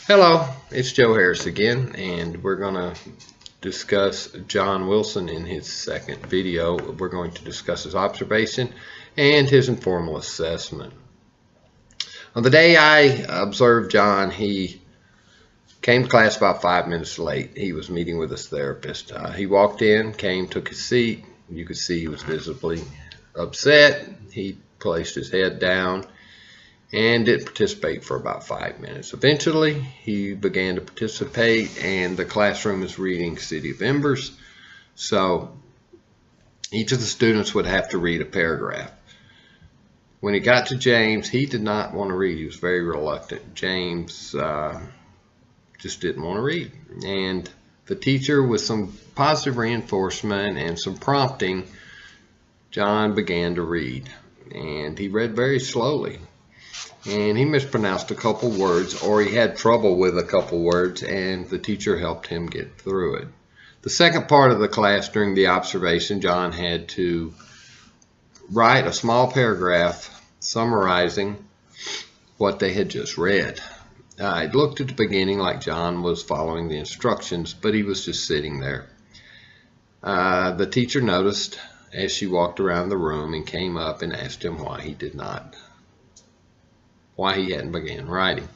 Hello, it's Joe Harris again, and we're going to discuss John Wilson in his second video. We're going to discuss his observation and his informal assessment. On the day I observed John, he came to class about 5 minutes late. He was meeting with his therapist. He walked in, took his seat. You could see he was visibly upset. He placed his head down and didn't participate for about 5 minutes. Eventually, he began to participate, and the classroom is reading City of Embers. So each of the students would have to read a paragraph. When it got to James, he did not want to read. He was very reluctant. James just didn't want to read. And the teacher, with some positive reinforcement and some prompting, John began to read. And he read very slowly. And he mispronounced a couple words, or he had trouble with a couple words, and the teacher helped him get through it. The second part of the class, during the observation, John had to write a small paragraph summarizing what they had just read. It looked at the beginning like John was following the instructions, but he was just sitting there. The teacher noticed as she walked around the room and came up and asked him why he hadn't began writing.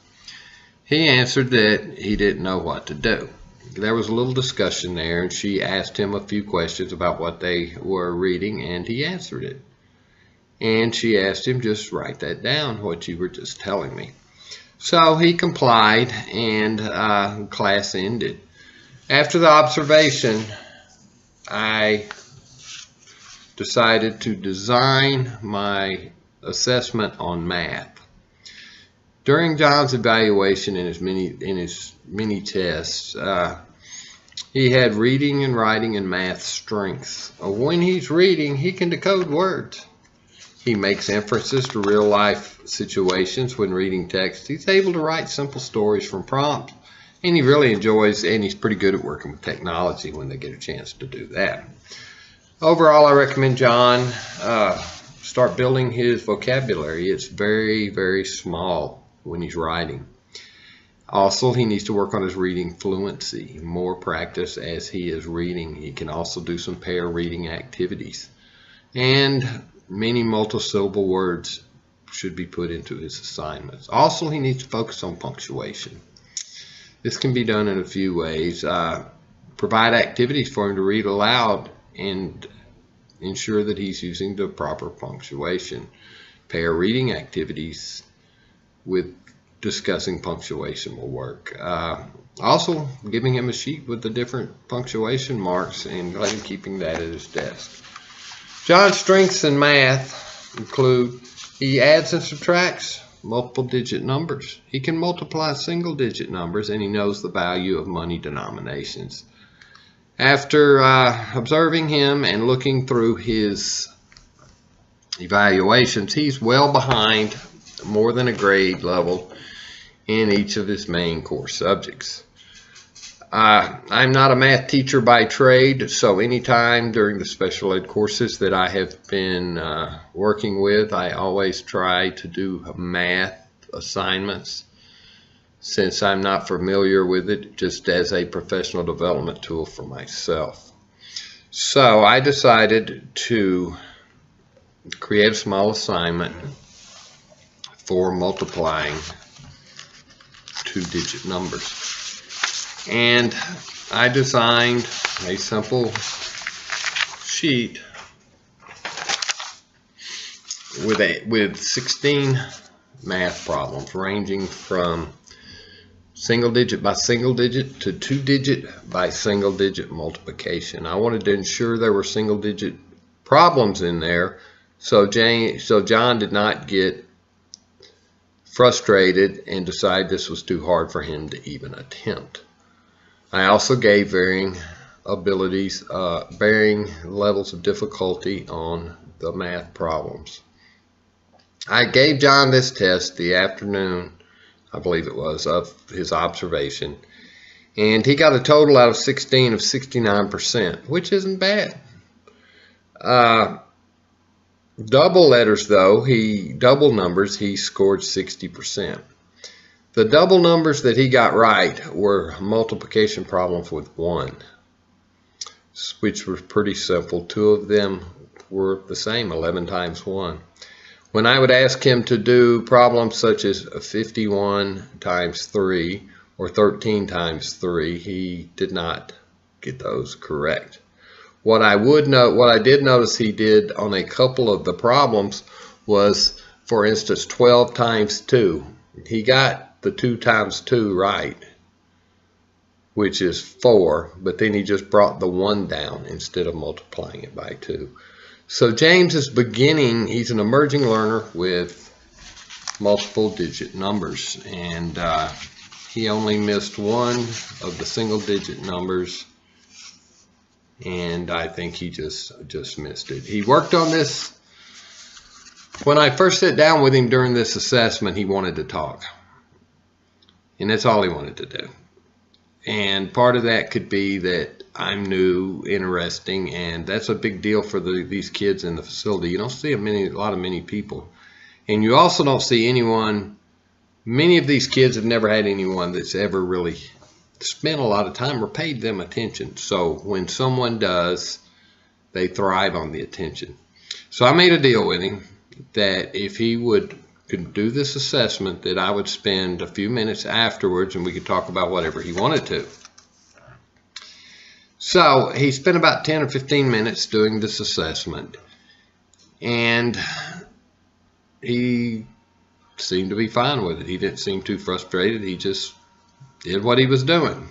He answered that he didn't know what to do. There was a little discussion there, and she asked him a few questions about what they were reading, and he answered it. And she asked him, just write that down, what you were just telling me. So he complied, and class ended. After the observation, I decided to design my assessment on math. During John's evaluation in his mini tests, he had reading and writing and math strengths. When he's reading, he can decode words. He makes inferences to real life situations when reading text. He's able to write simple stories from prompts, and he really enjoys, and he's pretty good at working with technology when they get a chance to do that. Overall, I recommend John start building his vocabulary. It's very, very small when he's writing. Also, he needs to work on his reading fluency. More practice as he is reading. He can also do some pair reading activities. And many multi-syllable words should be put into his assignments. Also, he needs to focus on punctuation. This can be done in a few ways. Provide activities for him to read aloud and ensure that he's using the proper punctuation. Pair reading activities with discussing punctuation will work. Also, giving him a sheet with the different punctuation marks and letting him keeping that at his desk. John's strengths in math include he adds and subtracts multiple digit numbers. He can multiply single digit numbers, and he knows the value of money denominations. After observing him and looking through his evaluations, he's well behind more than a grade level in each of his main core subjects. I'm not a math teacher by trade, so anytime during the special ed courses that I have been working with, I always try to do math assignments since I'm not familiar with it, just as a professional development tool for myself. So I decided to create a small assignment for multiplying two-digit numbers. And I designed a simple sheet with 16 math problems ranging from single digit by single digit to two digit by single digit multiplication. I wanted to ensure there were single digit problems in there so John did not get frustrated and decide this was too hard for him to even attempt. I also gave varying levels of difficulty on the math problems. I gave John this test the afternoon, I believe it was, of his observation, and he got a total out of 16 of 69%, which isn't bad. Double letters though, double numbers, he scored 60%. The double numbers that he got right were multiplication problems with 1, which were pretty simple. 2 of them were the same, 11 times 1. When I would ask him to do problems such as 51 times 3 or 13 times 3, he did not get those correct. What I did notice he did on a couple of the problems was, for instance, 12 times 2. He got the 2 times 2 right, which is 4, but then he just brought the 1 down instead of multiplying it by 2. So James is beginning, he's an emerging learner with multiple digit numbers, and he only missed 1 of the single digit numbers, and I think he just missed it. He worked on this. When I first sat down with him during this assessment, he wanted to talk, and that's all he wanted to do. And part of that could be that I'm new, interesting, and that's a big deal for these kids in the facility. You don't see a lot of many people. And you also don't see anyone, many of these kids have never had anyone that's ever really spent a lot of time or paid them attention. So when someone does, they thrive on the attention. So I made a deal with him that if he could do this assessment, that I would spend a few minutes afterwards and we could talk about whatever he wanted to. So he spent about 10 or 15 minutes doing this assessment, and he seemed to be fine with it. He didn't seem too frustrated. He just did what he was doing.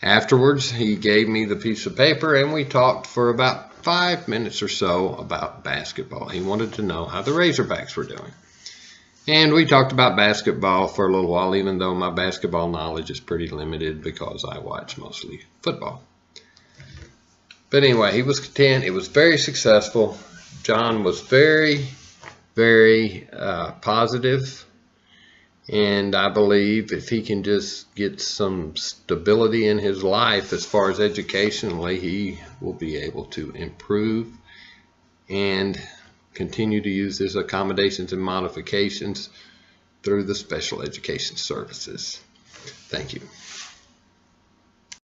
Afterwards, he gave me the piece of paper and we talked for about 5 minutes or so about basketball. He wanted to know how the Razorbacks were doing. And we talked about basketball for a little while, even though my basketball knowledge is pretty limited because I watch mostly football. But anyway, he was content. It was very successful. John was very, very positive. And I believe if he can just get some stability in his life as far as educationally, he will be able to improve and continue to use his accommodations and modifications through the special education services. Thank you.